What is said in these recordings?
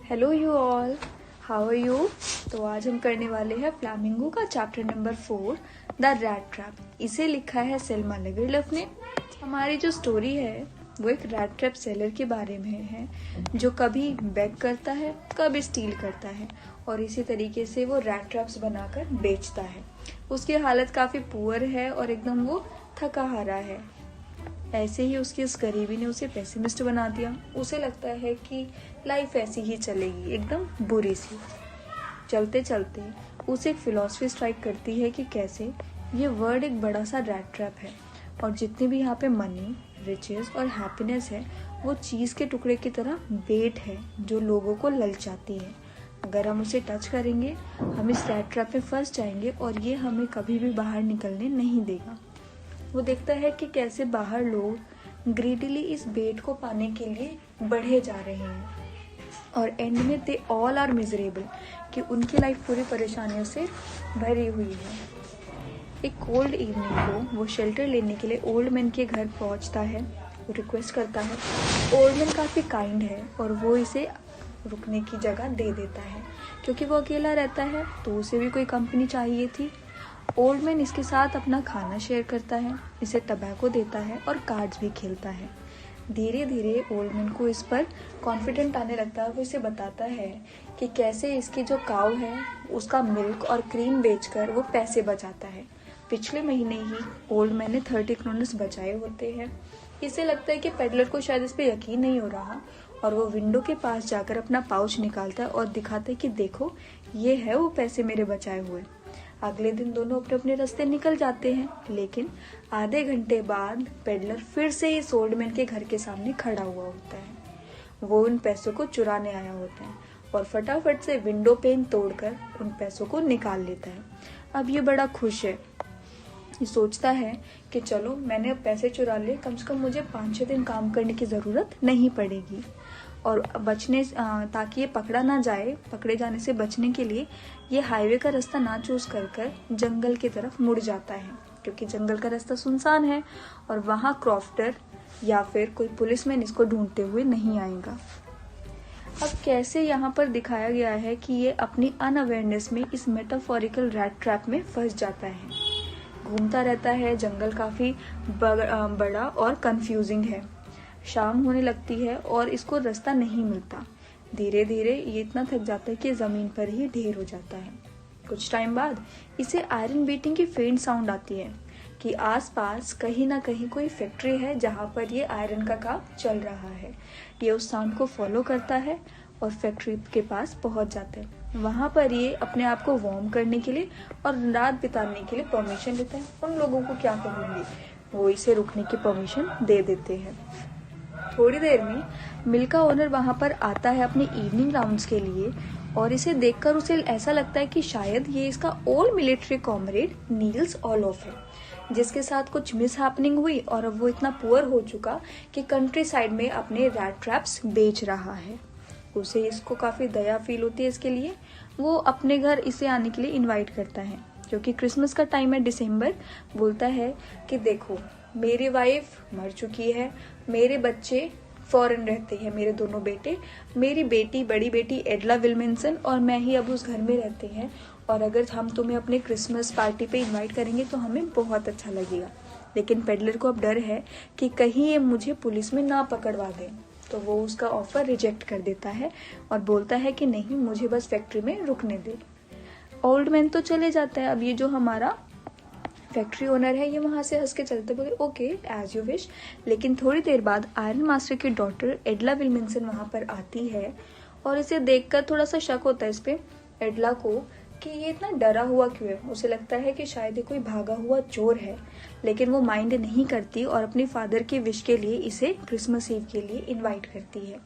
Hello you all, how are you. तो आज हम करने वाले हैं फ्लामिंगो का chapter number 4 the rat trap. इसे लिखा है सेल्मा लेगरलफ ने। हमारी जो स्टोरी है वो एक रैट ट्रैप सेलर के बारे में है जो कभी बेग करता है कभी स्टील करता है और इसी तरीके से वो रैट ट्रैप्स बनाकर बेचता है। उसकी हालत काफ़ी पुअर है और एकदम वो थका हारा है। ऐसे ही उसकी इस गरीबी ने उसे पेसिमिस्ट बना दिया। उसे लगता है कि लाइफ ऐसी ही चलेगी, एकदम बुरी सी। चलते चलते उसे एक फिलॉसफी स्ट्राइक करती है कि कैसे ये वर्ल्ड एक बड़ा सा रैट ट्रैप है और जितनी भी यहाँ पे मनी, रिचेस और हैप्पीनेस है वो चीज़ के टुकड़े की तरह बेट है जो लोगों को ललचाती है। अगर हम उसे टच करेंगे हम इस रैट ट्रैप में फंस जाएंगे और ये हमें कभी भी बाहर निकलने नहीं देगा। वो देखता है कि कैसे बाहर लोग ग्रीडीली इस बेट को पाने के लिए बढ़े जा रहे हैं और एंड में दे ऑल आर मिजरेबल कि उनकी लाइफ पूरी परेशानियों से भरी हुई है। एक कोल्ड इवनिंग को वो शेल्टर लेने के लिए ओल्ड मैन के घर पहुंचता है। वो रिक्वेस्ट करता है। ओल्ड मैन काफ़ी काइंड है और वो इसे रुकने की जगह दे देता है क्योंकि वो अकेला रहता है तो उसे भी कोई कंपनी चाहिए थी। ओल्ड मैन इसके साथ अपना खाना शेयर करता है, इसे टबैको देता है और कार्ड्स भी खेलता है। धीरे धीरे ओल्ड मैन को इस पर कॉन्फिडेंट आने लगता है। वो इसे बताता है कि कैसे इसकी जो काऊ है उसका मिल्क और क्रीम बेचकर वो पैसे बचाता है। पिछले महीने ही ओल्ड मैन ने 30 क्रोनर्स बचाए होते हैं। इसे लगता है कि पेडलर को शायद इस पर यकीन नहीं हो रहा और वो विंडो के पास जाकर अपना पाउच निकालता है और दिखाता है कि देखो ये है वो पैसे मेरे बचाए हुए। अगले दिन दोनों अपने अपने रास्ते निकल जाते हैं, लेकिन आधे घंटे बाद पेडलर फिर से इस ओल्ड मैन के घर के सामने खड़ा हुआ होता है। वो उन पैसों को चुराने आया होता है और फटाफट से विंडो पेन तोड़कर उन पैसों को निकाल लेता है। अब ये बड़ा खुश है। ये सोचता है कि चलो मैंने अब पैसे चुरा लिए, कम से कम मुझे 5-6 दिन काम करने की ज़रूरत नहीं पड़ेगी और बचने ताकि ये पकड़ा ना जाए, पकड़े जाने से बचने के लिए ये हाईवे का रास्ता ना चूज कर जंगल की तरफ मुड़ जाता है क्योंकि जंगल का रास्ता सुनसान है और वहाँ क्रॉफ्टर या फिर कोई पुलिसमैन इसको ढूंढते हुए नहीं आएगा। अब कैसे यहाँ पर दिखाया गया है कि ये अपनी अनअवेयरनेस में इस मेटाफोरिकल रैट ट्रैप में फंस जाता है। घूमता रहता है। जंगल काफ़ी बड़ा और कंफ्यूजिंग है। शाम होने लगती है और इसको रास्ता नहीं मिलता। धीरे धीरे ये इतना थक जाता है कि ज़मीन पर ही ढेर हो जाता है। कुछ टाइम बाद इसे आयरन बीटिंग की फेंट साउंड आती है कि आसपास कहीं ना कहीं कोई फैक्ट्री है जहाँ पर ये आयरन का काम चल रहा है। ये उस साउंड को फॉलो करता है और फैक्ट्री के पास पहुँच जाता है। वहाँ पर ये अपने आप को वार्म करने के लिए और रात बिताने के लिए परमिशन लेता है। उन लोगों को क्या कहूँगी, वो इसे रुकने की परमिशन दे देते हैं। थोड़ी देर में मिल का ओनर वहाँ पर आता है अपने इवनिंग राउंड्स के लिए और इसे देखकर उसे ऐसा लगता है कि शायद ये इसका ओल्ड मिलिट्री कॉमरेड नील्स ऑलोफ है जिसके साथ कुछ मिस हैपनिंग हुई और अब वो इतना पुअर हो चुका कि कंट्री साइड में अपने रैट ट्रैप्स बेच रहा है। उसे इसको काफ़ी दया फील होती है इसके लिए। वो अपने घर इसे आने के लिए इनवाइट करता है क्योंकि क्रिसमस का टाइम है, दिसंबर। बोलता है कि देखो मेरी वाइफ मर चुकी है, मेरे बच्चे फॉरेन रहते हैं, मेरे दोनों बेटे, मेरी बेटी बड़ी बेटी एडला विल्मिंसन और मैं ही अब उस घर में रहते हैं और अगर हम तुम्हें अपने क्रिसमस पार्टी पे इनवाइट करेंगे तो हमें बहुत अच्छा लगेगा। लेकिन पेडलर को अब डर है कि कहीं ये मुझे पुलिस में ना पकड़वा दें, तो वो उसका ऑफर रिजेक्ट कर देता है और बोलता है कि नहीं, मुझे बस फैक्ट्री में रुकने दे। ओल्ड मैन तो चले जाता है। अब ये जो हमारा फैक्ट्री ओनर है ये वहाँ से हंस के चलते बोले ओके एज यू विश। लेकिन थोड़ी देर बाद आयरन मास्टर की डॉटर एडला विल्मिंसन वहाँ पर आती है और इसे देखकर थोड़ा सा शक होता है इस पे एडला को कि ये इतना डरा हुआ क्यों है। उसे लगता है कि शायद ये कोई भागा हुआ चोर है, लेकिन वो माइंड नहीं करती और अपनी फादर की विश के लिए इसे क्रिसमस ईव के लिए इनवाइट करती है।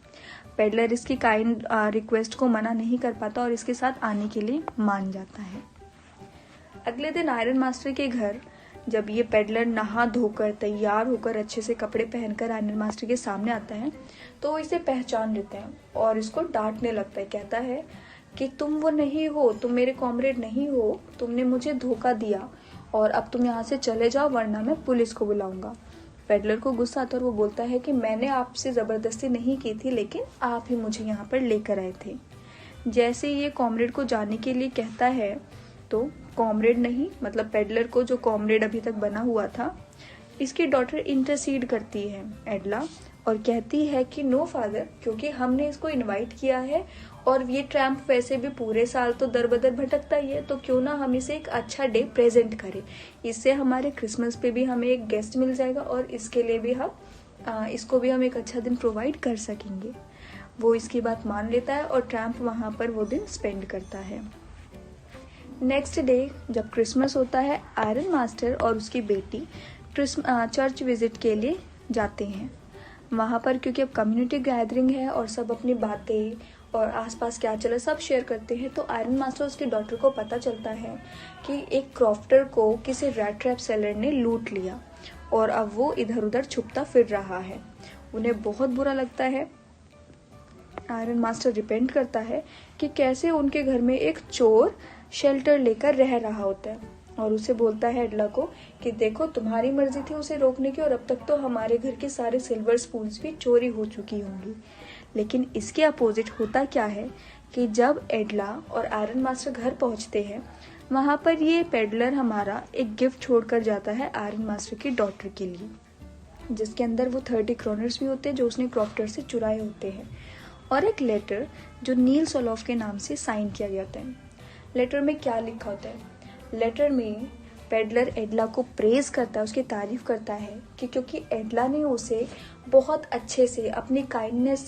पेडलर इसकी काइंड रिक्वेस्ट को मना नहीं कर पाता और इसके साथ आने के लिए मान जाता है। अगले दिन आयरन मास्टर के घर जब ये पेडलर नहा धोकर तैयार होकर अच्छे से कपड़े पहनकर आयरन मास्टर के सामने आता है तो वो इसे पहचान लेता है और इसको डांटने लगता है। कहता है कि तुम वो नहीं हो, तुम मेरे कॉमरेड नहीं हो, तुमने मुझे धोखा दिया और अब तुम यहाँ से चले जाओ वरना मैं पुलिस को बुलाऊंगा। पेडलर को गुस्सा आता है और वो बोलता है कि मैंने आपसे ज़बरदस्ती नहीं की थी, लेकिन आप ही मुझे यहाँ पर लेकर आए थे। जैसे ये कॉमरेड को जाने के लिए कहता है तो कॉमरेड नहीं, मतलब पेडलर को जो कॉमरेड अभी तक बना हुआ था, इसकी डॉटर इंटरसीड करती है एडला और कहती है कि नो फादर, क्योंकि हमने इसको इनवाइट किया है और ये ट्रैम्प वैसे भी पूरे साल तो दर बदर भटकता ही है, तो क्यों ना हम इसे एक अच्छा डे प्रेजेंट करें। इससे हमारे क्रिसमस पे भी हमें एक गेस्ट मिल जाएगा और इसके लिए भी इसको भी हम एक अच्छा दिन प्रोवाइड कर सकेंगे। वो इसकी बात मान लेता है और ट्रैम्प वहाँ पर वो दिन स्पेंड करता है। नेक्स्ट डे जब क्रिसमस होता है, आयरन मास्टर और उसकी बेटी चर्च विजिट के लिए जाते हैं। वहाँ पर क्योंकि अब कम्युनिटी गैदरिंग है और सब अपनी बातें और आसपास क्या चला सब शेयर करते हैं, तो आयरन मास्टर उसकी डॉटर को पता चलता है कि एक क्रॉफ्टर को किसी रैट ट्रैप सेलर ने लूट लिया और अब वो इधर उधर छुपता फिर रहा है। उन्हें बहुत बुरा लगता है। आयरन मास्टर रिपेंट करता है कि कैसे उनके घर में एक चोर शेल्टर लेकर रह रहा होता है और उसे बोलता है एडला को कि देखो तुम्हारी मर्जी थी उसे रोकने की और अब तक तो हमारे घर के सारे सिल्वर स्पून्स भी चोरी हो चुकी होंगी। लेकिन इसके अपोजिट होता क्या है कि जब एडला और आयरन मास्टर घर पहुंचते हैं, वहां पर ये पेडलर हमारा एक गिफ्ट छोड़कर जाता है आयरन मास्टर की डॉटर के लिए, जिसके अंदर वो 30 क्रोनर्स भी होते हैं जो उसने क्रॉफ्टर से चुराए होते हैं और एक लेटर जो नील सोलॉफ के नाम से साइन किया जाता है। लेटर में क्या लिखा होता है? लेटर में पेडलर एडला को प्रेज करता है, उसकी तारीफ करता है कि क्योंकि एडला ने उसे बहुत अच्छे से अपनी काइंडनेस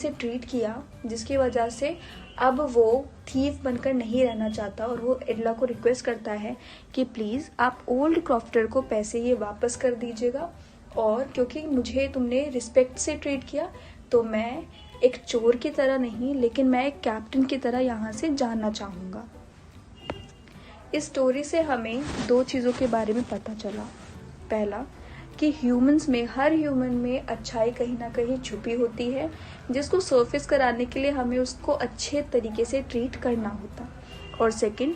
से ट्रीट किया, जिसकी वजह से अब वो थीफ बनकर नहीं रहना चाहता और वो एडला को रिक्वेस्ट करता है कि प्लीज़ आप ओल्ड क्रॉफ्टर को पैसे ये वापस कर दीजिएगा और क्योंकि मुझे तुमने रिस्पेक्ट से ट्रीट किया तो मैं एक चोर की तरह नहीं लेकिन मैं एक कैप्टन की तरह यहाँ से जाना चाहूँगा। इस स्टोरी से हमें 2 चीज़ों के बारे में पता चला। पहला कि ह्यूमंस में, हर ह्यूमन में अच्छाई कहीं ना कहीं छुपी होती है, जिसको सरफेस कराने के लिए हमें उसको अच्छे तरीके से ट्रीट करना होता। और सेकंड,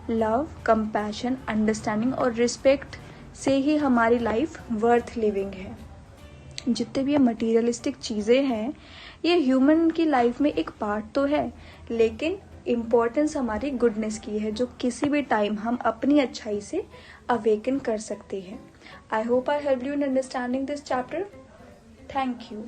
लव, कंपैशन, अंडरस्टैंडिंग और रिस्पेक्ट से ही हमारी लाइफ वर्थ लिविंग है। जितने भी ये मटीरियलिस्टिक चीज़ें हैं ये ह्यूमन की लाइफ में एक पार्ट तो है, लेकिन इम्पोर्टेंस हमारी गुडनेस की है जो किसी भी टाइम हम अपनी अच्छाई से अवेकन कर सकते हैं। I hope I help you in understanding this chapter. Thank you.